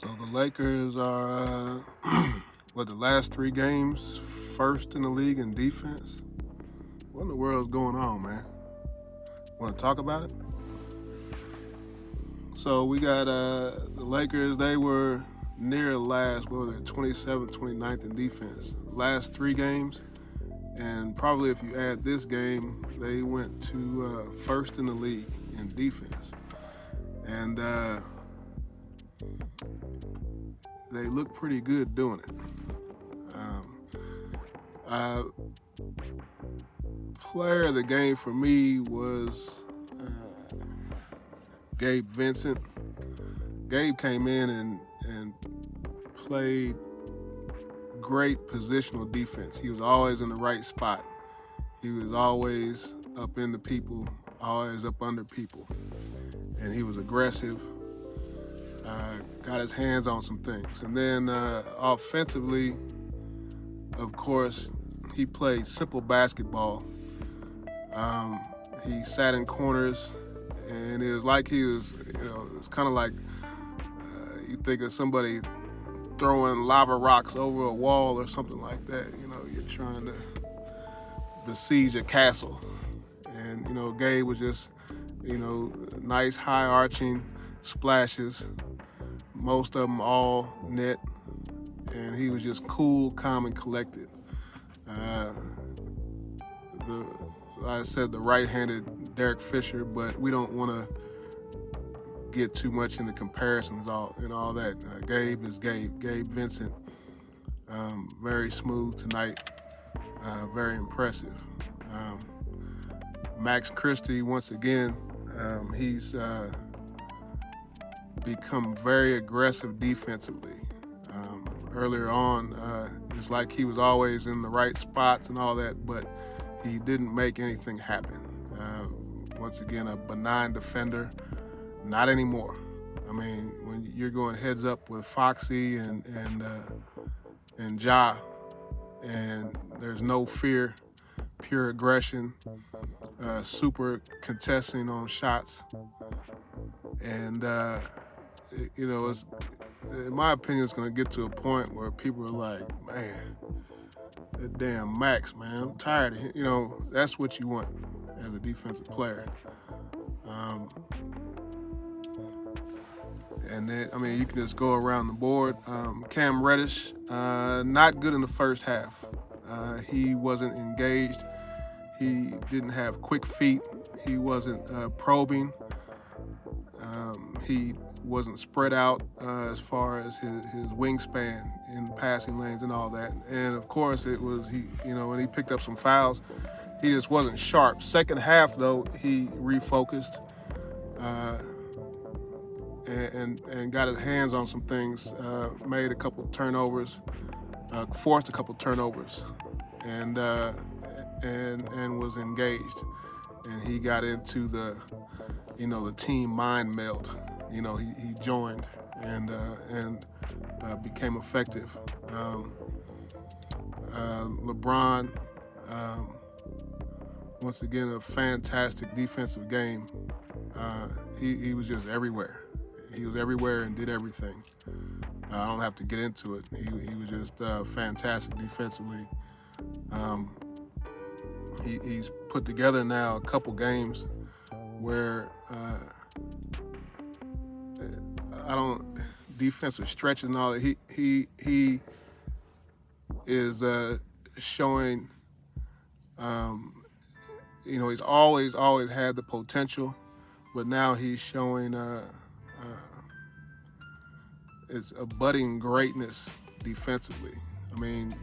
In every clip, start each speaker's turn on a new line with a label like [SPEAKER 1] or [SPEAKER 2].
[SPEAKER 1] So the Lakers are, the last 3 games, first in the league in defense? What in the world is going on, man? Want to talk about it? So we got the Lakers, they were near last, 27th, 29th in defense. Last 3 games, and probably if you add this game, they went to first in the league in defense. And they look pretty good doing it. Player of the game for me was Gabe Vincent. Gabe came in and played great positional defense. He was always in the right spot. He was always up into people, always up under people. And he was aggressive, got his hands on some things. And then offensively, of course, he played simple basketball. He sat in corners, and it was like he was, it's kind of like you think of somebody throwing lava rocks over a wall or something like that. You're trying to besiege a castle. And, Gabe was just, nice high arching splashes, most of them all net, and he was just cool, calm, and collected. I said the right-handed Derek Fisher, but we don't want to get too much into comparisons and all that. Gabe is Gabe. Gabe Vincent, very smooth tonight, very impressive. Max Christie, once again, he's become very aggressive defensively. Earlier on, it's like he was always in the right spots and all that, but he didn't make anything happen. Once again, a benign defender, not anymore. I mean, when you're going heads up with Foxy and Ja, and there's no fear, pure aggression, super contesting on shots, and it's, in my opinion, it's going to get to a point where people are like, man, that damn Max, man, I'm tired of him. That's what you want as a defensive player. And then, you can just go around the board. Cam Reddish, not good in the first half. He wasn't engaged. He didn't have quick feet. He wasn't probing. He wasn't spread out as far as his wingspan in passing lanes and all that. And of course, it was when he picked up some fouls, he just wasn't sharp. Second half, though, he refocused and got his hands on some things. Made a couple turnovers, forced a couple turnovers, and was engaged. And he got into the team mind meld. He joined and became effective. LeBron, once again, a fantastic defensive game. He was just everywhere. He was everywhere and did everything. I don't have to get into it. He was just fantastic defensively. He's put together now a couple games where defensive stretches and all that. He is showing. He's always had the potential, but now he's showing it's a budding greatness defensively.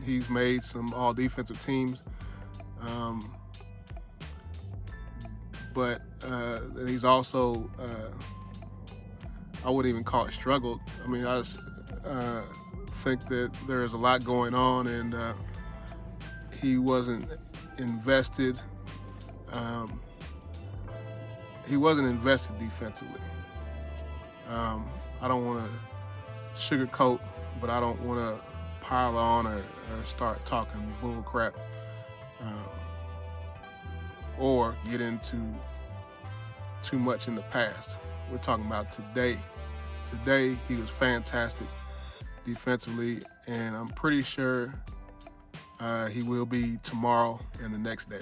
[SPEAKER 1] He's made some all defensive teams, but he's also I wouldn't even call it struggled. I just think that there's a lot going on, and he wasn't invested. He wasn't invested defensively. I don't want to sugarcoat, but I don't want to pile on or start talking bull crap or get into too much in the past. We're talking about today today he was fantastic defensively, and I'm pretty sure he will be tomorrow and the next day.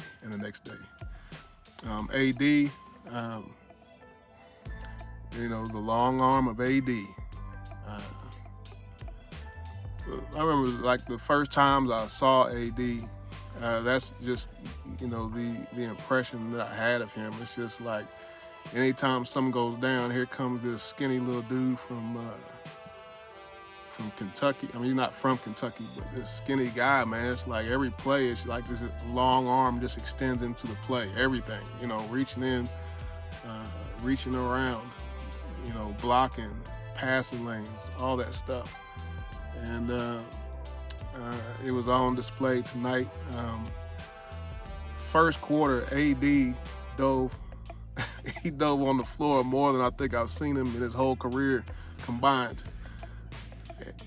[SPEAKER 1] AD, the long arm of AD. I remember like the first times I saw AD. That's just the impression that I had of him. It's just like anytime something goes down, here comes this skinny little dude from Kentucky. I mean, he's not from Kentucky, but this skinny guy, man. It's like every play, it's like this long arm just extends into the play. Everything, reaching in, reaching around, blocking, passing lanes, all that stuff. And it was on display tonight. First quarter, AD dove. He dove on the floor more than I think I've seen him in his whole career combined.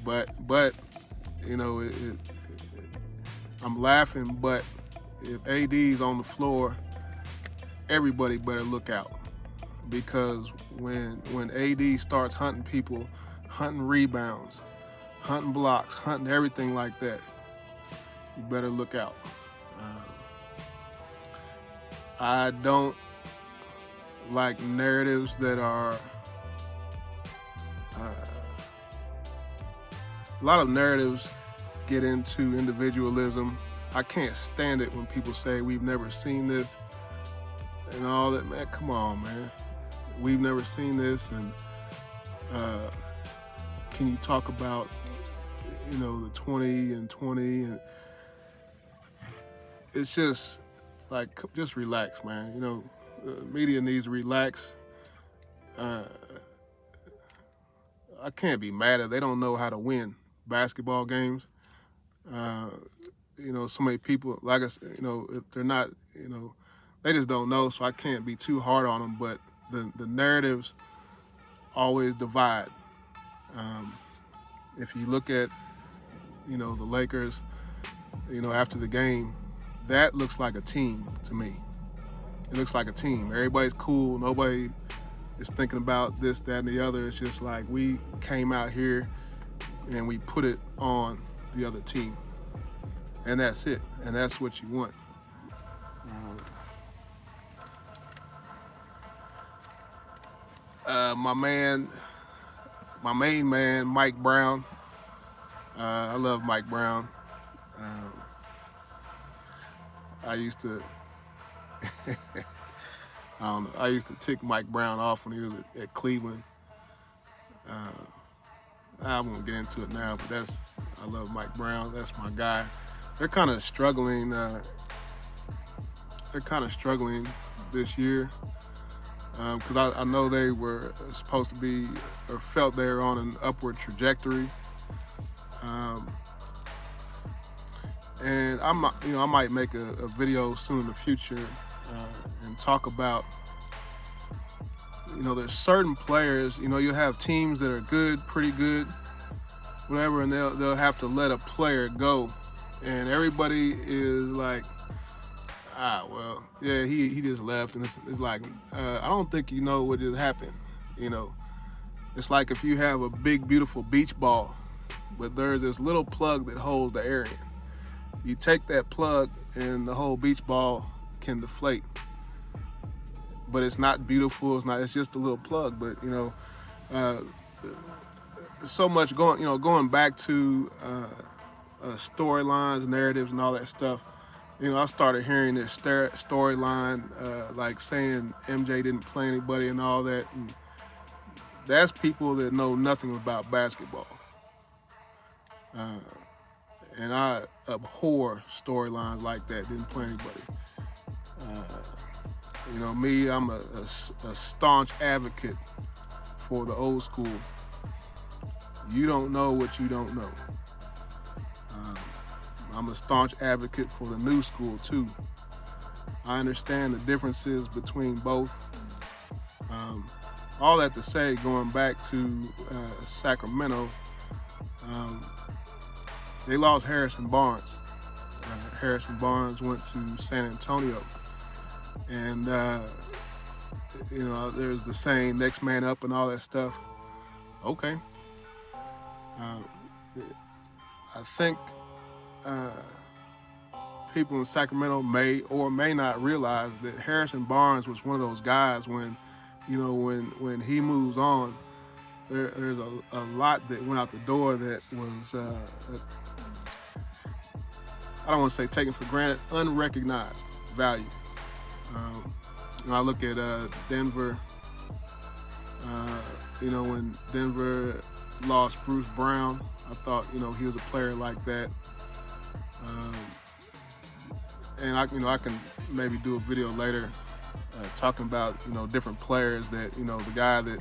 [SPEAKER 1] But I'm laughing. But if AD's on the floor, everybody better look out, because when AD starts hunting people, hunting rebounds, hunting blocks, hunting everything like that, you better look out. I don't like narratives that are a lot of narratives get into individualism. I can't stand it when people say we've never seen this and all that. Man, come on, man. We've never seen this, and can you talk about the 20 and 20? And it's just like, just relax, man. Media needs to relax. I can't be mad at. They don't know how to win basketball games. So many people, like I said, if they're not, they just don't know. So I can't be too hard on them. But the narratives always divide. If you look at, the Lakers, after the game, that looks like a team to me. It looks like a team. Everybody's cool. Nobody is thinking about this, that, and the other. It's just like we came out here and we put it on the other team. And that's it. And that's what you want. My main man, Mike Brown. I love Mike Brown. I used to I used to tick Mike Brown off when he was at Cleveland. I won't get into it now, but I love Mike Brown. That's my guy. They're kind of struggling. This year because I know they were supposed to be, or felt they were on an upward trajectory. And I might make a video soon in the future and talk about, there's certain players, you'll have teams that are good, pretty good, whatever, and they'll have to let a player go. And everybody is like, well, yeah, he just left. And it's like, I don't think you know what just happened. It's like if you have a big, beautiful beach ball, but there's this little plug that holds the air in. You take that plug and the whole beach ball can deflate. But it's not beautiful, it's just a little plug. But, so much going back to storylines, narratives, and all that stuff. I started hearing this storyline, like saying MJ didn't play anybody and all that. And that's people that know nothing about basketball. And I abhor storylines like that, didn't play anybody. Me, I'm a staunch advocate for the old school. You don't know what you don't know. I'm a staunch advocate for the new school too. I understand the differences between both. All that to say, going back to Sacramento, they lost Harrison Barnes. Harrison Barnes went to San Antonio. And, there's the saying, next man up and all that stuff. Okay. Uh, I think people in Sacramento may or may not realize that Harrison Barnes was one of those guys when, when he moves on, there's a lot that went out the door that was, I don't want to say taken for granted, unrecognized value. I look at Denver, when Denver lost Bruce Brown, I thought, he was a player like that. And I can maybe do a video later talking about, different players that, the guy that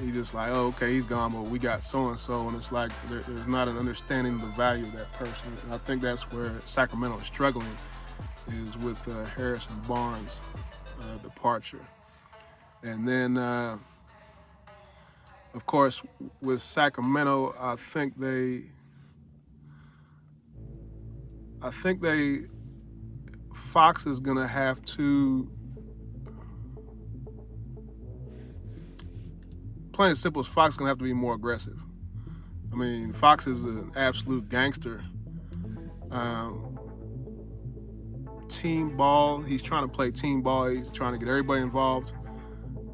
[SPEAKER 1] he just like, oh, okay, he's gone, but we got so-and-so, and it's like there's not an understanding of the value of that person. And I think that's where Sacramento is struggling, is with Harrison Barnes' departure. And then, of course, with Sacramento, I think Fox is going to have to, plain and simple, Fox is going to have to be more aggressive. I mean, Fox is an absolute gangster. Team ball, he's trying to play team ball. He's trying to get everybody involved.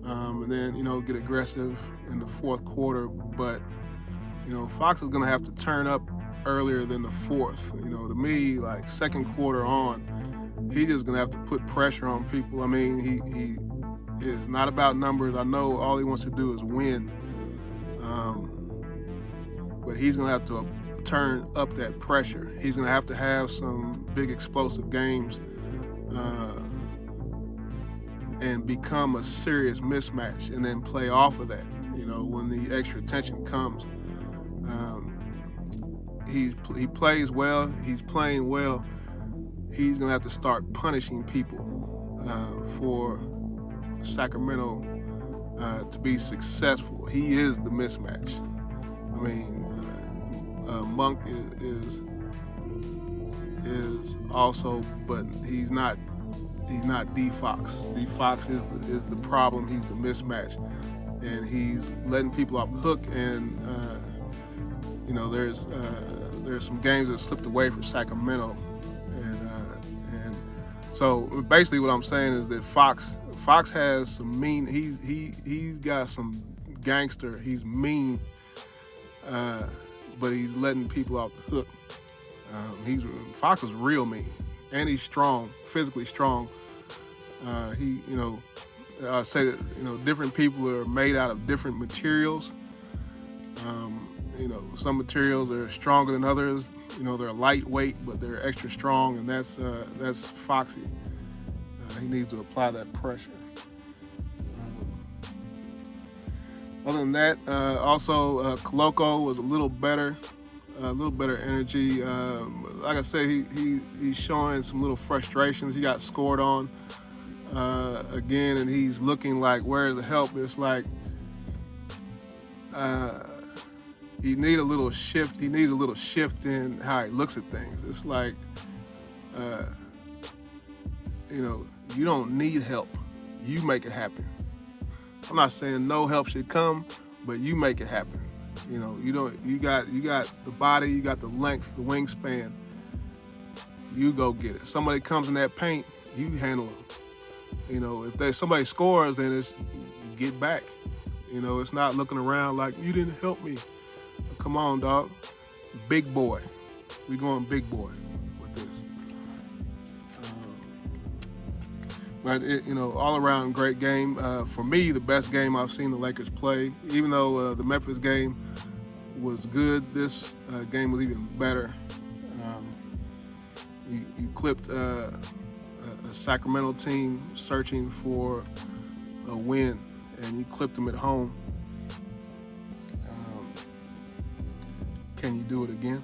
[SPEAKER 1] And then, get aggressive in the fourth quarter. But, Fox is going to have to turn up earlier than the fourth. To me, like second quarter on, he's just going to have to put pressure on people. I mean, he is not about numbers. I know all he wants to do is win. But he's going to have to turn up that pressure. He's going to have some big explosive games and become a serious mismatch, and then play off of that, when the extra attention comes. He plays well. He's playing well. He's going to have to start punishing people for Sacramento to be successful. He is the mismatch. I mean, Monk is also, but he's not D Fox. D Fox is the problem. He's the mismatch, and he's letting people off the hook. And there's some games that slipped away for Sacramento, and so basically what I'm saying is that Fox has some mean. He's got some gangster. He's mean, but he's letting people off the hook. Fox is real mean, and he's strong, physically strong. I say that different people are made out of different materials. Some materials are stronger than others. They're lightweight, but they're extra strong, and that's Foxy. He needs to apply that pressure. Other than that, also Koloko was a little better energy. Like I said, he's showing some little frustrations. He got scored on again, and he's looking like, where's the help? It's like he needs a little shift. He needs a little shift in how he looks at things. It's like, you don't need help. You make it happen. I'm not saying no help should come, but you make it happen. You got the body, you got the length, the wingspan. You go get it. Somebody comes in that paint, you handle them. If somebody scores, then it's get back. It's not looking around like you didn't help me. Come on, dog. Big boy. We going big boy with this. But all around great game. For me, the best game I've seen the Lakers play. Even though the Memphis game was good, this game was even better. You clipped a Sacramento team searching for a win, and you clipped them at home. Can you do it again?